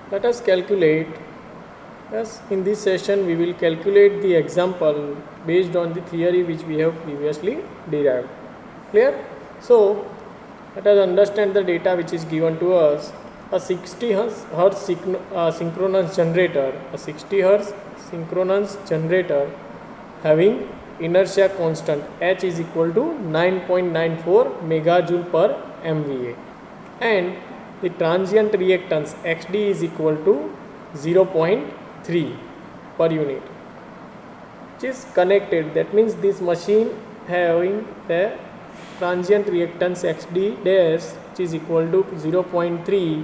Let us calculate. Yes, in this session we will calculate the example based on the theory which we have previously derived. Clear? So let us understand the data which is given to us. A 60 hertz synchronous generator, a 60 hertz synchronous generator having inertia constant H is equal to 9.94 megajoule per MVA, and the transient reactance XD is equal to 0.3 per unit, which is connected. That means this machine having the transient reactance XD dash which is equal to 0.3,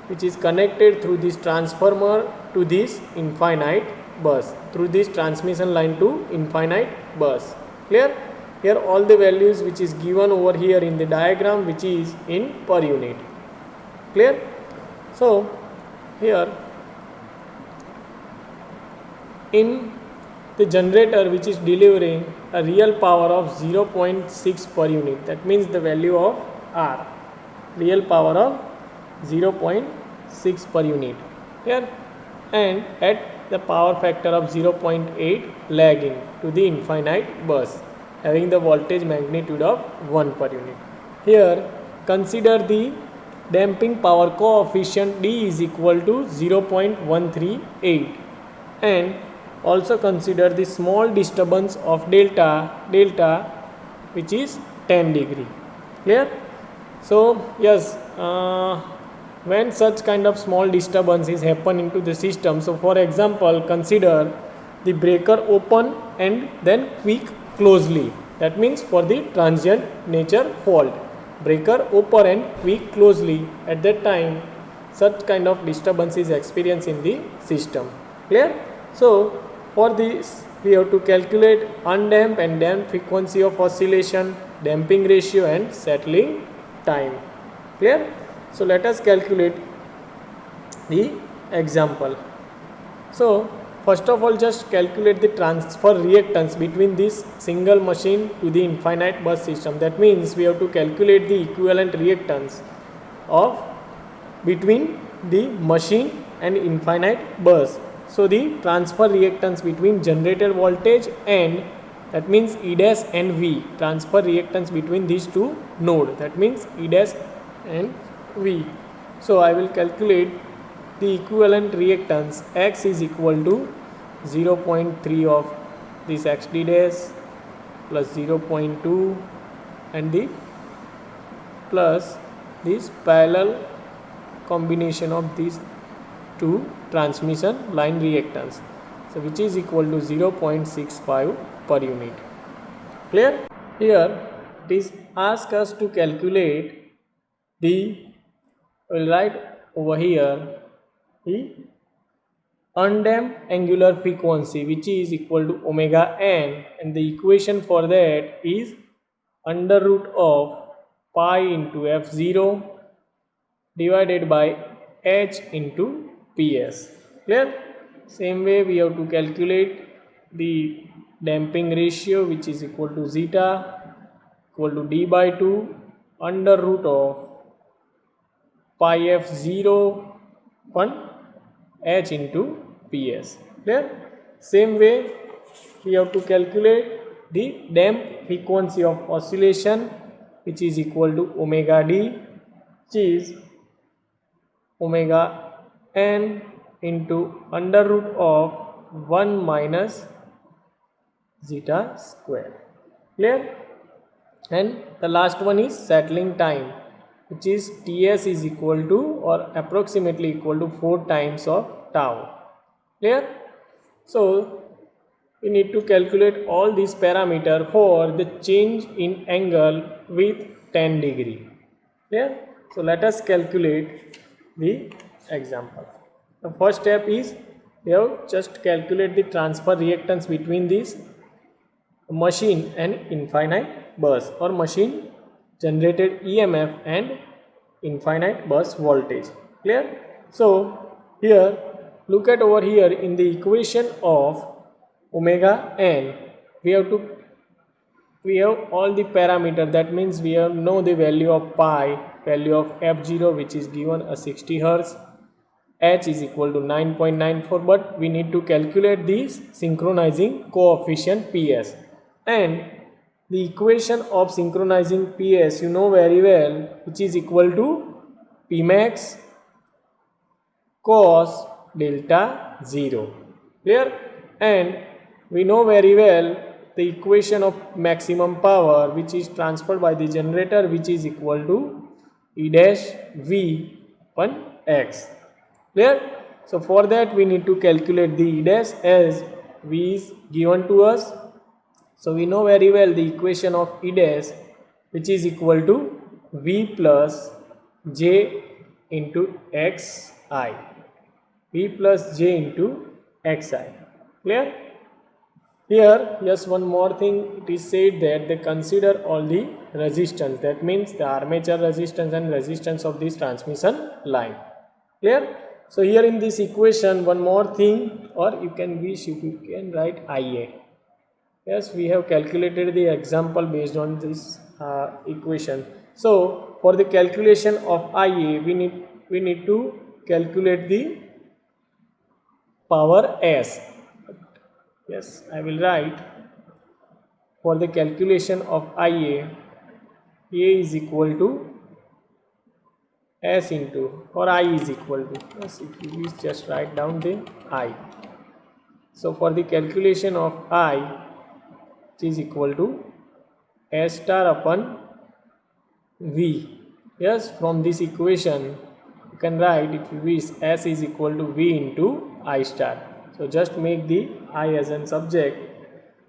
which is connected through this transformer to this infinite bus, through this transmission line to infinite bus. Clear? Here all the values which is given over here in the diagram, which is in per unit. Clear? So here in the generator which is delivering a real power of 0.6 per unit, that means the value of R, real power of 0.6 per unit here, and at the power factor of 0.8 lagging to the infinite bus, having the voltage magnitude of 1 per unit. Here consider the damping power coefficient D is equal to 0.138, and also consider the small disturbance of delta which is 10 degree. Clear? So yes, when such kind of small disturbance is happening to the system, so for example consider the breaker open and then quick closely, that means for the transient nature fault, breaker open and quick closely, at that time such kind of disturbance is experienced in the system. Clear? So for this we have to calculate undamped and damped frequency of oscillation, damping ratio and settling time. Clear? So let us calculate the example. So first of all, just calculate the transfer reactance between this single machine to the infinite bus system. That means we have to calculate the equivalent reactance of between the machine and infinite bus. So the transfer reactance between generated voltage and, that means E dash and V, transfer reactance between these two nodes, that means E dash and V. So I will calculate the equivalent reactance. X is equal to 0.3 of this XD dash plus 0.2 and the plus this parallel combination of these two transmission line reactance, so which is equal to 0.65 per unit. Clear? Here it is asked us to calculate the, we will write over here the undamped angular frequency, which is equal to omega n, and the equation for that is under root of pi into f0 divided by h into ps. Clear? Same way we have to calculate the damping ratio, which is equal to zeta equal to d by 2 under root of pi f0 1 h into ps. Clear? Same way we have to calculate the damped frequency of oscillation, which is equal to omega d, which is omega n into under root of 1 minus zeta square. Clear? And the last one is settling time, which is Ts is equal to or approximately equal to 4 times of tau. Clear? So we need to calculate all these parameters for the change in angle with 10 degree. Clear? So let us calculate the example. The first step is we have just calculate the transfer reactance between this machine and infinite bus, or machine generated EMF and infinite bus voltage. Clear? So here look at over here in the equation of omega n, we have all the parameter, that means we have know the value of pi, value of f0 which is given a 60 hertz, h is equal to 9.94, but we need to calculate this synchronizing coefficient Ps, and the equation of synchronizing Ps you know very well, which is equal to Pmax cos delta 0. Clear? And we know very well the equation of maximum power, which is transferred by the generator, which is equal to E dash V upon X. Clear? So for that we need to calculate the E dash, as V is given to us. So we know very well the equation of E dash, which is equal to V plus J into Xi. V plus J into Xi. Clear? Here, yes, one more thing, it is said that they consider all the resistance, that means the armature resistance and resistance of this transmission line. Clear? So here in this equation, one more thing, or you can wish if you can write IA. Yes, we have calculated the example based on this equation. So for the calculation of IA, we need to calculate the power S. Yes, I will write for the calculation of IA, A is equal to S into, or I is equal to, yes, if you wish just write down the I. So for the calculation of I, it is equal to S star upon V. Yes, from this equation you can write, if you wish, S is equal to V into I star. So just make the I as an subject,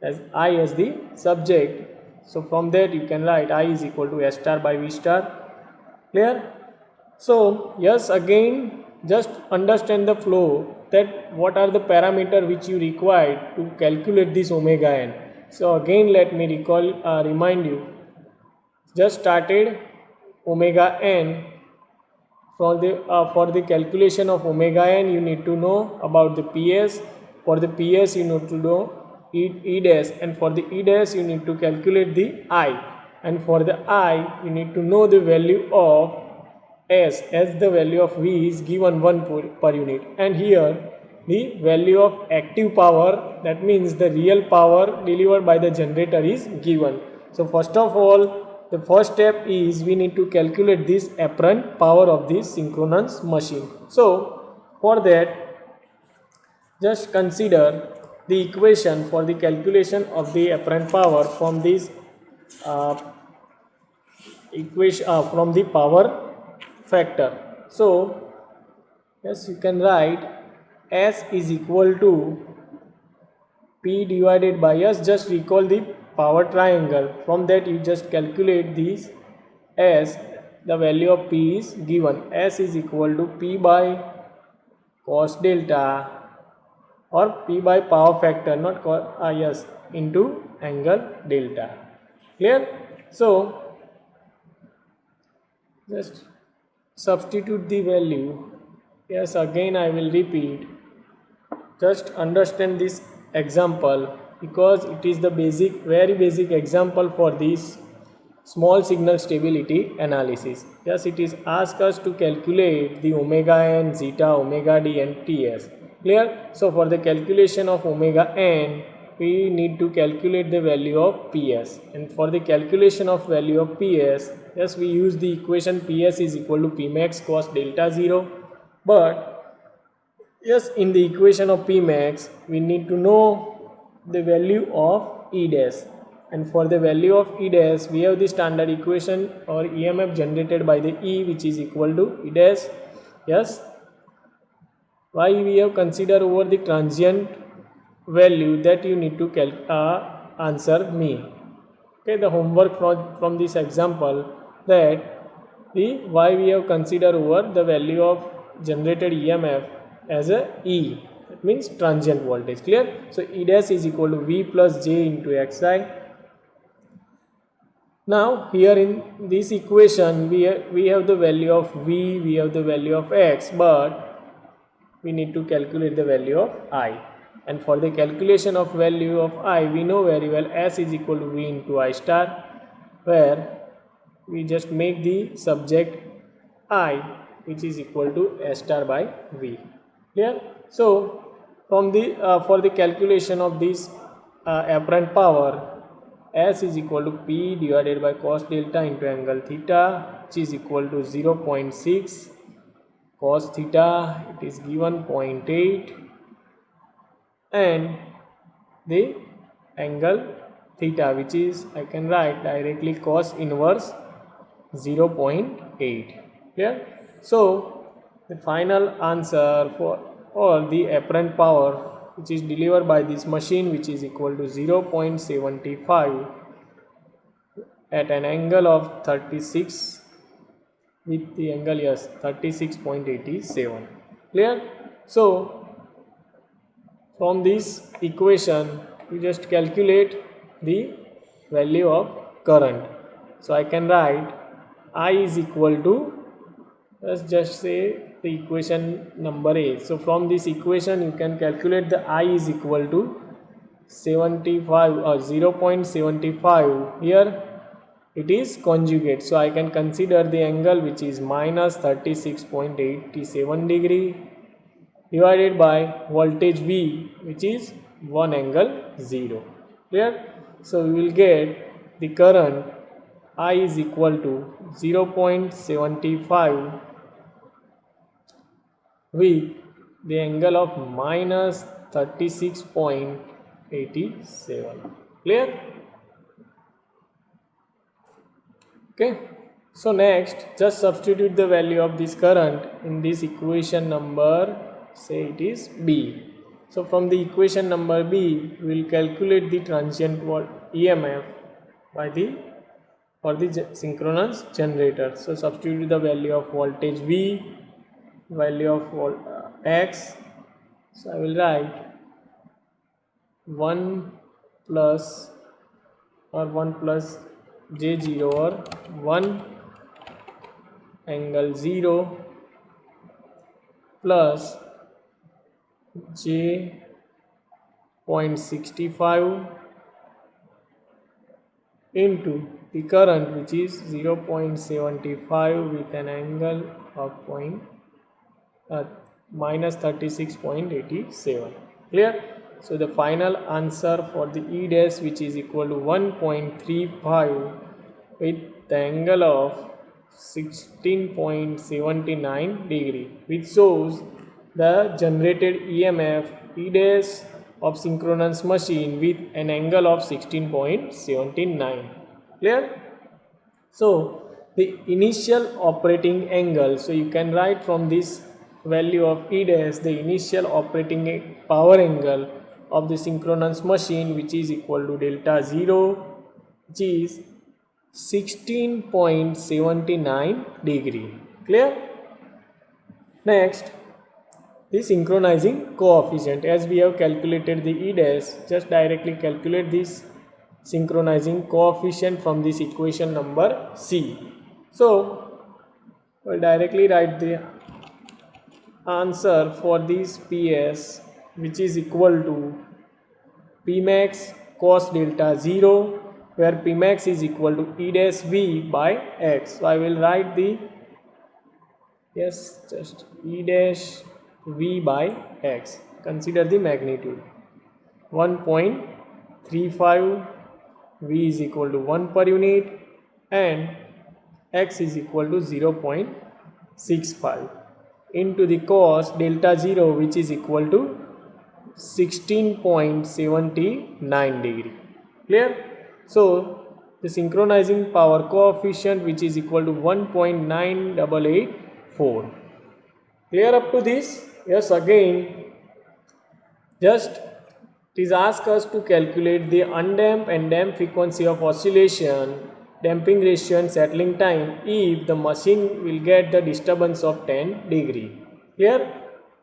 as I as the subject. So from that you can write I is equal to S star by V star. Clear? So yes, again just understand the flow, that what are the parameter which you require to calculate this omega n. So again let me remind you, just started omega n. For the calculation of omega n, you need to know about the PS. For the PS, you need to know E dash, and for the E dash, you need to calculate the I. And for the I, you need to know the value of S, as the value of V is given 1 per unit. And here, the value of active power, that means the real power delivered by the generator, is given. So first of all, the first step is we need to calculate this apparent power of this synchronous machine. So for that, just consider the equation for the calculation of the apparent power from this equation from the power factor. So yes, you can write S is equal to P divided by S. Just recall the power triangle. From that you just calculate this S. The value of P is given. S is equal to P by cos delta, or P by power factor, not yes, into angle delta. Clear? So just substitute the value. Yes, again I will repeat. Just understand this example, because it is the basic, very basic example for this small signal stability analysis. Yes, it is asked us to calculate the omega n, zeta, omega d and Ts. Clear? So for the calculation of omega n, we need to calculate the value of Ps, and for the calculation of value of Ps, yes, we use the equation Ps is equal to Pmax cos delta 0. But yes, in the equation of Pmax, we need to know the value of E dash, and for the value of E dash, we have the standard equation or EMF generated by the E, which is equal to E dash. Yes, why we have considered over the transient value, that you need to answer me. Okay, the homework from this example, that why we have considered over the value of generated EMF as a E, that means transient voltage. Clear? So E dash is equal to V plus J into Xi. Now here in this equation we have the value of V, we have the value of X, but we need to calculate the value of I. And for the calculation of value of I, we know very well S is equal to V into I star, where we just make the subject I which is equal to S star by V. Clear? So from the for the calculation of this apparent power, S is equal to P divided by cos delta into angle theta, which is equal to 0.6 cos theta, it is given 0.8, and the angle theta, which is I can write directly cos inverse 0.8. Clear? So the final answer for the apparent power which is delivered by this machine, which is equal to 0.75 at an angle of 36 with the angle 36.87. Clear? So from this equation you just calculate the value of current. So I can write I is equal to, let's just say the equation number A. So from this equation you can calculate the I is equal to 75 or 0.75. Here it is conjugate, so I can consider the angle which is minus 36.87 degree divided by voltage V, which is 1 angle 0. Clear? So we will get the current I is equal to 0.75 with the angle of minus 36.87. Clear? Okay. So next, just substitute the value of this current in this equation number, say it is B. So from the equation number B, we will calculate the transient EMF by for the synchronous generator. So substitute the value of voltage V, value of X. So I will write 1 plus J0 or 1 angle 0 plus J.65 into the current, which is 0.75 with an angle of minus 36.87. Clear? So the final answer for the E dash, which is equal to 1.35 with the angle of 16.79 degree, which shows the generated EMF E dash of synchronous machine with an angle of 16.79. Clear? So the initial operating angle, so you can write from this value of E dash the initial operating power angle of the synchronous machine, which is equal to delta 0, which is 16.79 degree. Clear? Next, the synchronizing coefficient. As we have calculated the E dash, just directly calculate this synchronizing coefficient from this equation number C. So we'll directly write the answer for this PS, which is equal to P max cos delta 0, where P max is equal to E dash V by X. So I will write the just E dash V by X. Consider the magnitude 1.35, V is equal to 1 per unit, and X is equal to 0.65 into the cos delta 0, which is equal to 16.79 degree. Clear? So the synchronizing power coefficient, which is equal to 1.9884. Clear up to this? Yes, again just it is asked us to calculate the undamped and damped frequency of oscillation, damping ratio and settling time if the machine will get the disturbance of 10 degree. Here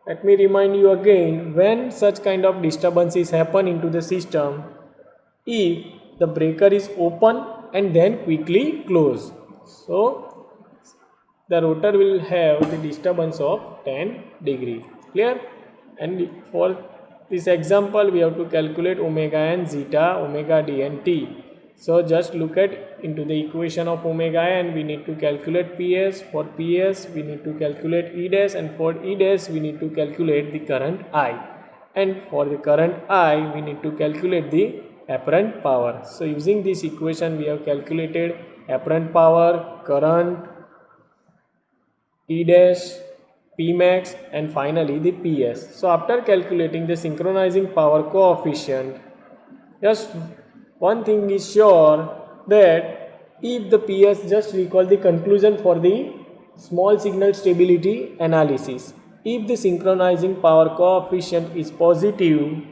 let me remind you again, when such kind of disturbances happen into the system, if the breaker is open and then quickly close, so the rotor will have the disturbance of 10 degree. Clear? And for this example we have to calculate omega n, zeta, omega d and t. So just look at into the equation of omega n, we need to calculate PS. For PS we need to calculate E dash, and for E dash we need to calculate the current I, and for the current I we need to calculate the apparent power. So using this equation we have calculated apparent power, current, E dash, P max, and finally the PS. So after calculating the synchronizing power coefficient, just one thing is sure, that if the PS, just recall the conclusion for the small signal stability analysis, if the synchronizing power coefficient is positive,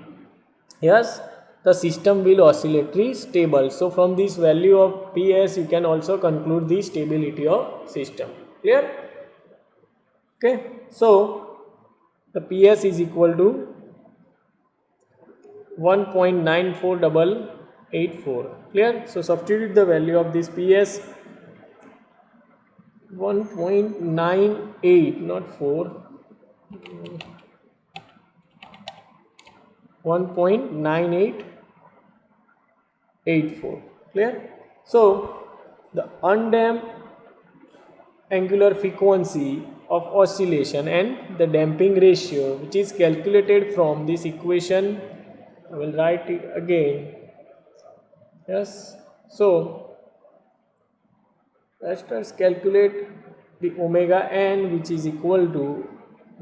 yes, the system will oscillatory stable. So from this value of PS you can also conclude the stability of system. Clear? Okay, so the PS is equal to 1.94884. Clear? So substitute the value of this PS, 1.98, not 4, 1.9884. Clear? So the undamped angular frequency of oscillation and the damping ratio, which is calculated from this equation, I will write it again. Yes, so let's calculate the omega n, which is equal to,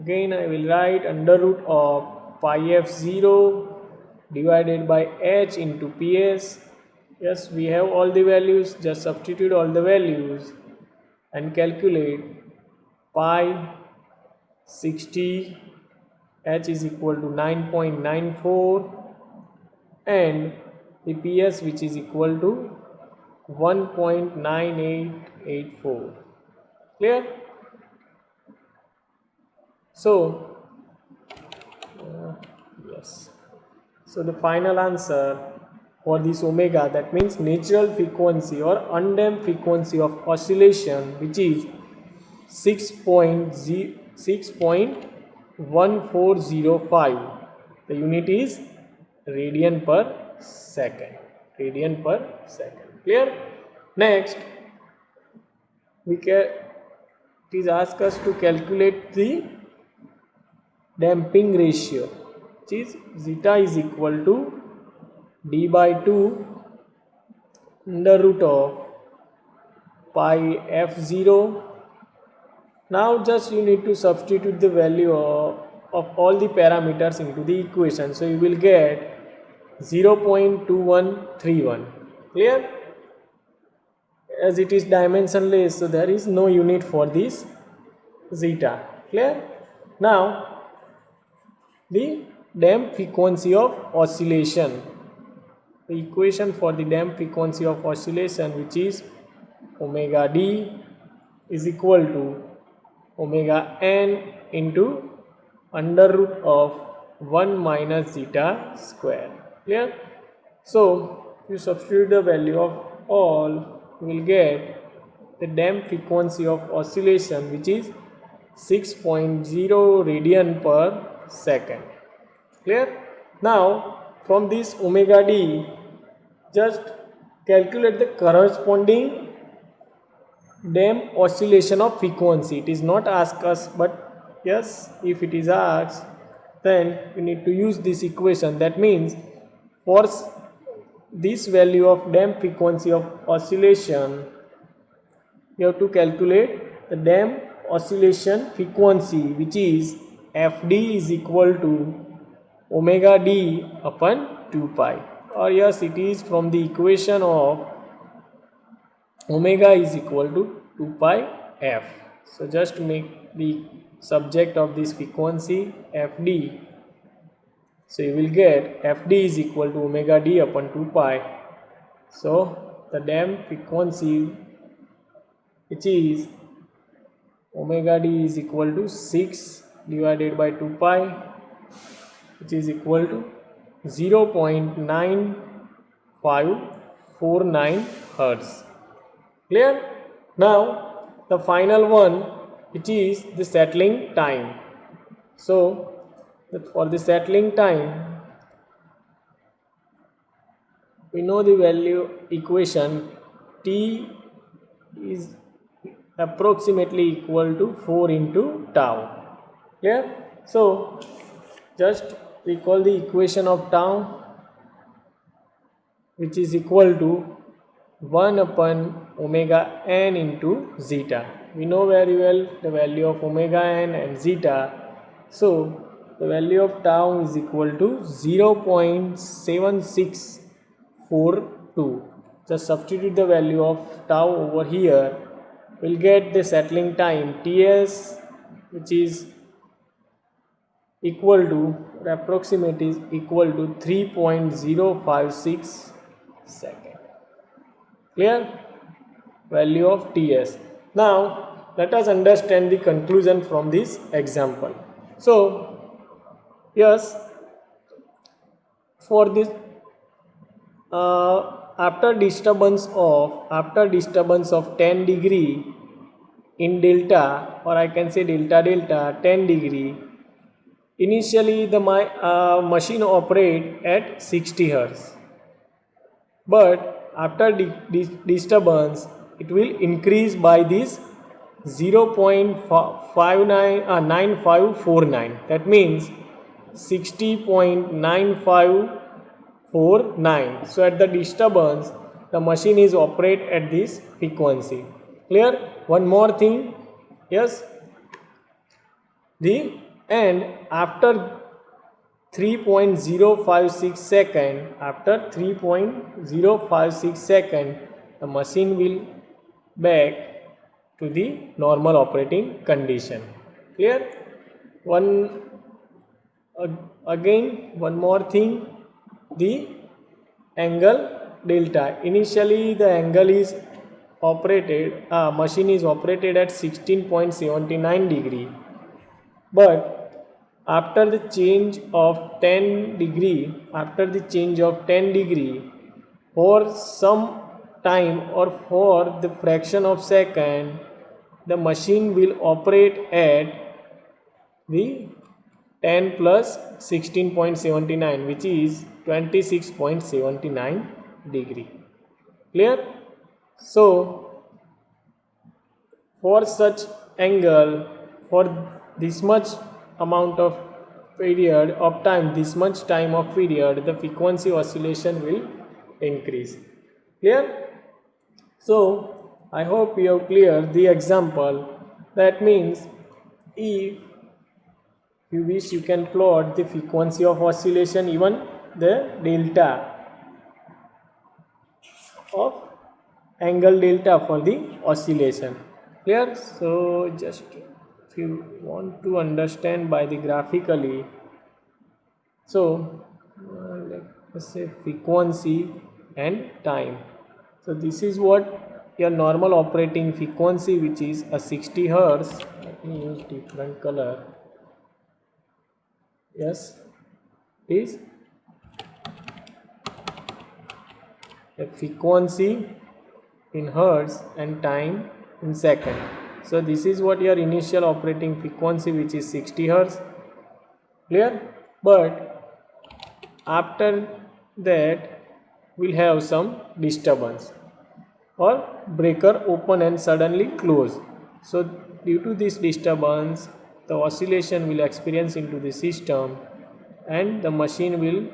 again I will write under root of pi f0 divided by h into PS. Yes, we have all the values, just substitute all the values and calculate pi 60, h is equal to 9.94, and the PS, which is equal to 1.9884. Clear? So yes, so the final answer for this omega, that means natural frequency or undamped frequency of oscillation, which is 6.1405. The unit is radian per second. Radian per second. Clear? Next, it is asked us to calculate the damping ratio, which is zeta is equal to d by 2 under root of pi f0. Now just you need to substitute the value of all the parameters into the equation. So you will get 0.2131. Clear? As it is dimensionless, so there is no unit for this zeta. Clear? Now the damped frequency of oscillation. The equation for the damped frequency of oscillation, which is omega d is equal to omega n into under root of 1 minus zeta square. Clear? So if you substitute the value of all, you will get the damped frequency of oscillation, which is 6.0 radian per second. Clear? Now from this omega d, just calculate the corresponding damped oscillation of frequency. It is not asked us, but yes, if it is asked, then you need to use this equation. That means for this value of damped frequency of oscillation, you have to calculate the damped oscillation frequency, which is Fd is equal to omega d upon 2 pi, or yes, it is from the equation of omega is equal to 2 pi f. So just make the subject of this frequency Fd. So you will get Fd is equal to omega d upon 2 pi. So the damped frequency, which is omega d is equal to 6 divided by 2 pi, which is equal to 0.9549 hertz. Clear? Now the final one, which is the settling time. So for the settling time, we know the value equation t is approximately equal to 4 into tau. Clear? So just recall the equation of tau, which is equal to 1 upon omega n into zeta. We know very well the value of omega n and zeta. So the value of tau is equal to 0.7642. Just substitute the value of tau over here. We'll get the settling time Ts, which is equal to, approximate is equal to 3.056 second. Clear? Value of Ts. Now let us understand the conclusion from this example. So yes, for this after disturbance of 10 degree in delta, or I can say delta 10 degree, initially the machine operate at 60 Hz, but after disturbance it will increase by this 0.9549, that means 60.9549. So at the disturbance the machine is operate at this frequency. Clear? One more thing, yes, and after 3.056 second, the machine will back to the normal operating condition. Clear? Again one more thing, the angle delta. Initially the angle is operated, machine is operated at 16.79 degree, but after the change of 10 degree, for some time or for the fraction of second, the machine will operate at the 10 plus 16.79, which is 26.79 degree. Clear? So for such angle, for this much amount of period of time, the frequency oscillation will increase. Clear? So I hope you have cleared the example. That means if you wish, you can plot the frequency of oscillation, even the delta of angle delta for the oscillation. Clear? So just if you want to understand by the graphically, so let's say frequency and time. So this is what your normal operating frequency, which is a 60 Hz. Let me use different color. Yes, is the frequency in Hertz and time in second. So this is what your initial operating frequency, which is 60 Hz. Clear? But after that we'll have some disturbance, or breaker open and suddenly close. So due to this disturbance, the oscillation will experience into the system, and the machine will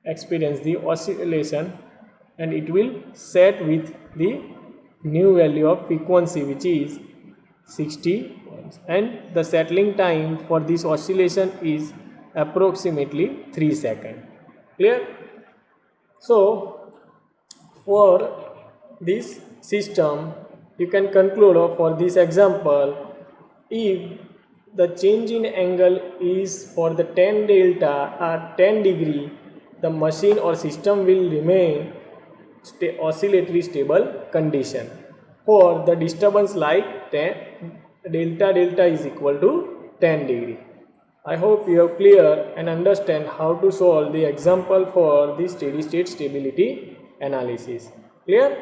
experience the oscillation, and it will set with the new value of frequency, which is 60, and the settling time for this oscillation is approximately 3 seconds. Clear? So for this system, you can conclude, or for this example, if the change in angle is for the 10 degree, the machine or system will remain oscillatory stable condition. For the disturbance like delta is equal to 10 degree. I hope you have clear and understand how to solve the example for the steady state stability analysis. Clear?